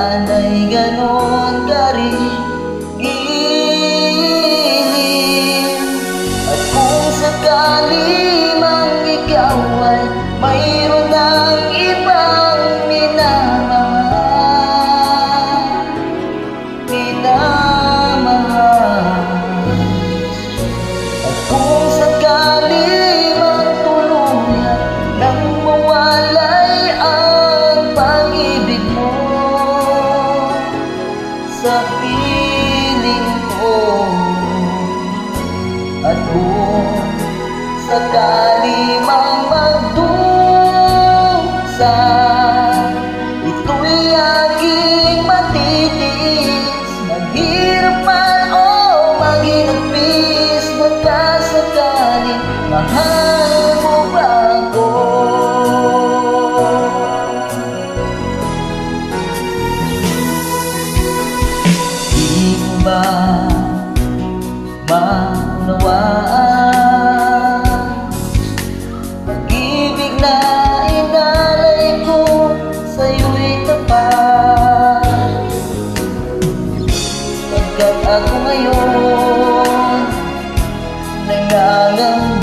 sana'y ganon ka rin gilin. At kung sakali mang ikaw ay mayroon ng ibang minamahal, at kung sakali mang tuluyan nang mawalay ang pag-ibig mo sa piling ko, at kung sakali mang magdusa, ito'y aking matitiis, maghirap man o maghinagpis. Baka sakali mahal mo ba ako? Di mo ba maunawaan pag-ibig na inalay ko sa'yo'y tapat? Pagkat ako ngayon nangangamba